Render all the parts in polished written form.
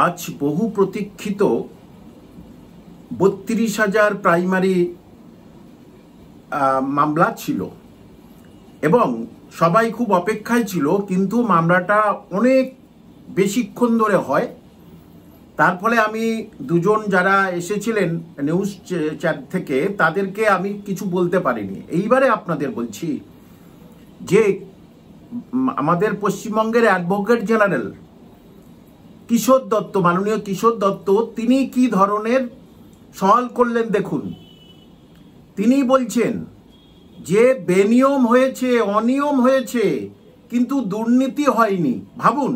আজ বহু প্রতীক্ষিত ৩২,০০০ প্রাইমারি মামলা ছিল এবং সবাই খুব অপেক্ষায় ছিল, কিন্তু মামলাটা অনেক বেশিক্ষণ ধরে হয়। তার ফলে আমি দুজন যারা এসেছিলেন নিউজ চ্যাট থেকে তাদেরকে আমি কিছু বলতে পারিনি। এইবারে আপনাদের বলছি যে আমাদের পশ্চিমবঙ্গের অ্যাডভোকেট জেনারেল কিশোর দত্ত, মাননীয় কিশোর দত্ত, তিনি কি ধরনের সওয়াল করলেন দেখুন। তিনি বলছেন যে বেনিয়ম হয়েছে, অনিয়ম হয়েছে, কিন্তু দুর্নীতি হয়নি। ভাবুন,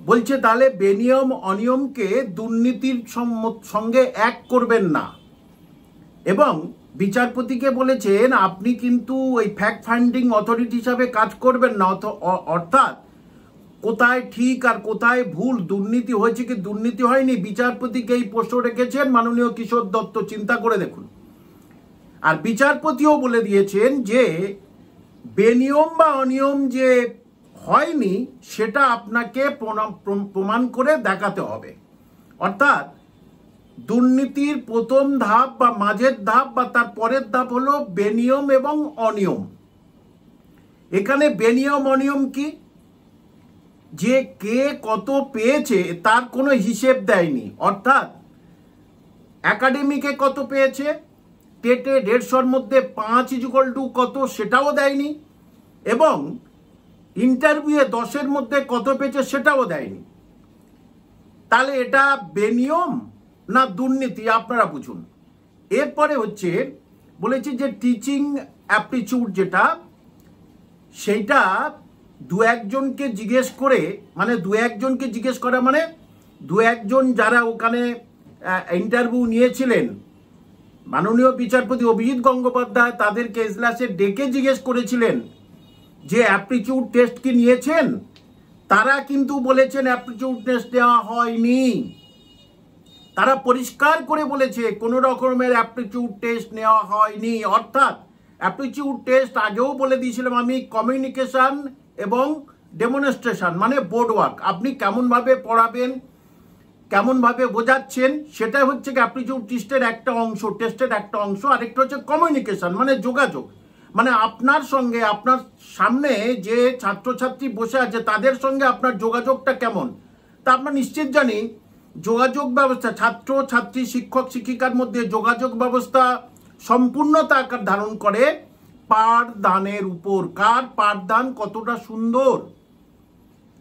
বলছে তাহলে বেনিয়ম অনিয়মকে দুর্নীতির সঙ্গে এক করবেন না। এবং বিচারপতিকে বলেছেন আপনি কিন্তু ওই ফ্যাক্ট ফাইন্ডিং অথরিটি হিসাবে কাজ করবেন না, অর্থাৎ কোথায় ঠিক আর কোথায় ভুল, দুর্নীতি হয়েছে কি দুর্নীতি হয়নি, বিচারপতিকে এই প্রশ্ন রেখেছেন মাননীয় কিশোর দত্ত। চিন্তা করে দেখুন। আর বিচারপতিও বলে দিয়েছেন যে বেনিয়ম বা অনিয়ম যে হয়নি সেটা আপনাকে প্রমাণ করে দেখাতে হবে। অর্থাৎ দুর্নীতির প্রথম ধাপ বা মাঝের ধাপ বা তার পরের ধাপ হলো বেনিয়ম এবং অনিয়ম। এখানে বেনিয়ম অনিয়ম কি, যে কে কত পেয়েছে তার কোনো হিসেব দেয়নি। অর্থাৎ একাডেমিকে কত পেয়েছে, টেটে 150-র মধ্যে 5 কত সেটাও দেয়নি, এবং ইন্টারভিউয়ে 10-এর মধ্যে কত পেয়েছে সেটাও দেয়নি। তাহলে এটা বেনিয়ম না দুর্নীতি, আপনারা বুঝুন। এরপরে হচ্ছে বলেছি যে টিচিং অ্যাপটিটিউড যেটা, সেইটা দু একজনকে জিজ্ঞেস করে, মানে দু একজন যারা ওখানে ইন্টারভিউ নিয়েছিলেন, মাননীয় বিচারপতি অভিজিৎ গঙ্গোপাধ্যায় তাদেরকে এজলাসে ডেকে জিজ্ঞেস করেছিলেন যে অ্যাপটিটিউড টেস্ট কি নিয়েছেন। তারা কিন্তু বলেছেন অ্যাপটিটিউড টেস্ট দেওয়া হয়নি। তারা পরিষ্কার করে বলেছে কোনো রকমের অ্যাপটিটিউড টেস্ট নেওয়া হয়নি। অর্থাৎ অ্যাপটিটিউড টেস্ট আগেও বলে দিয়েছিলাম আমি, কমিউনিকেশন এবং ডেমনস্ট্রেশন মানে বোর্ড ওয়ার্ক, আপনি কেমনভাবে পড়াবেন, কেমনভাবে বোঝাচ্ছেন, সেটা হচ্ছে অ্যাপটিটিউড টেস্টের একটা অংশ। আরেকটা হচ্ছে কমিউনিকেশন মানে যোগাযোগ, মানে আপনার সঙ্গে, আপনার সামনে যে ছাত্রছাত্রী বসে আছে তাদের সঙ্গে আপনার যোগাযোগটা কেমন। তা আমরা নিশ্চিত জানি যোগাযোগ ব্যবস্থা, ছাত্র ছাত্রী শিক্ষক শিক্ষিকার মধ্যে যোগাযোগ ব্যবস্থা সম্পূর্ণতা আকার ধারণ করে পাঠদানের উপর। কার পাঠদান কতটা সুন্দর।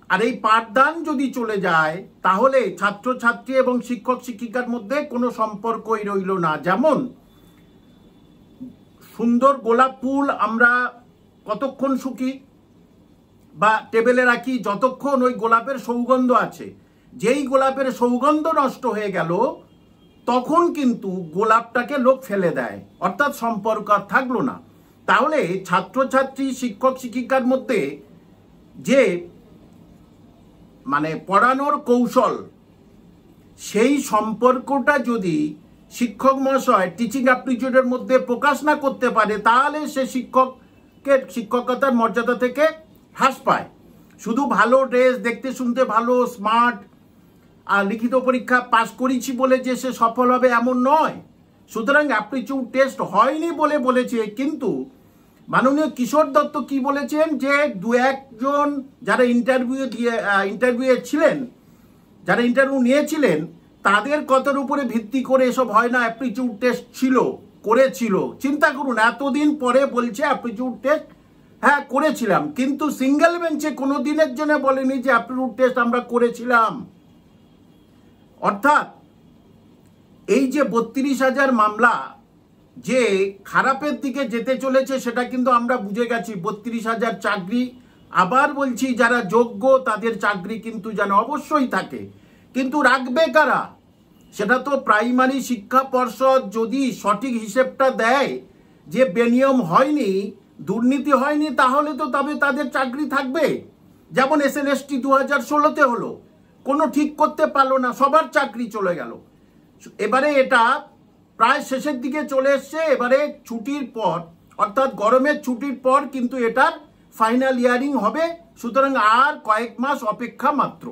আর এই পাঠদান যদি চলে যায় তাহলে ছাত্রছাত্রী এবং শিক্ষক শিক্ষিকার মধ্যে কোনো সম্পর্কই রইল না। যেমন সুন্দর গোলাপ ফুল আমরা কতক্ষণ শুকি বা টেবিলে রাখি, যতক্ষণ ওই গোলাপের সৌগন্ধ আছে। যেই গোলাপের সৌগন্ধ নষ্ট হয়ে গেল তখন কিন্তু গোলাপটাকে লোক ফেলে দেয়, অর্থাৎ সম্পর্ক আর থাকলো না। তাহলে ছাত্রছাত্রী শিক্ষক শিক্ষিকার মধ্যে যে মানে পড়ানোর কৌশল, সেই সম্পর্কটা যদি শিক্ষক মহাশয় টিচিং অ্যাপটিটিউডের মধ্যে প্রকাশ না করতে পারে তাহলে সে শিক্ষকতার মর্যাদা থেকে হ্রাস পায়। শুধু ভালো ড্রেস, দেখতে শুনতে ভালো, স্মার্ট আর লিখিত পরীক্ষা পাশ করেছি বলে যে সে সফল হবে এমন নয়। সুতরাং অ্যাপটিটিউড টেস্ট হয়নি বলেছে, কিন্তু মাননীয় কিশোর দত্ত কি বলেছেন যে দু একজন যারা ইন্টারভিউ ছিলেন, যারা ইন্টারভিউ নিয়েছিলেন তাদের কথার উপরে ভিত্তি করে এসব হয় না, অ্যাপটিটিউড টেস্ট করেছিল। চিন্তা করুন, এতদিন পরে বলছে অ্যাপটিটিউড টেস্ট হ্যাঁ করেছিলাম, কিন্তু সিঙ্গেল বেঞ্চে কোনো দিনের জন্য বলেনি যে অ্যাপটিটিউড টেস্ট আমরা করেছিলাম। অর্থাৎ এই যে ৩২,০০০ মামলা যে খারাপের দিকে যেতে চলেছে সেটা কিন্তু আমরা বুঝে গেছি। ৩২,০০০ চাকরি, আবার বলছি যারা যোগ্য তাদের চাকরি কিন্তু যেন অবশ্যই থাকে, কিন্তু রাখবে কারা, সেটা তো প্রাইমারি শিক্ষা পর্ষদ যদি সঠিক হিসেবটা দেয় যে বেনিয়ম হয়নি, দুর্নীতি হয়নি, তাহলে তো তবে তাদের চাকরি থাকবে। যেমন SNST 2016-তে হলো, কোনো ঠিক করতে পারলো না, সবার চাকরি চলে গেল। এবারে এটা প্রায় শেষের দিকে চলে এসছে, এবারে ছুটির পর অর্থাৎ গরমের ছুটির পর কিন্তু এটার ফাইনাল হিয়ারিং হবে। সুতরাং আর কয়েক মাস অপেক্ষা মাত্র।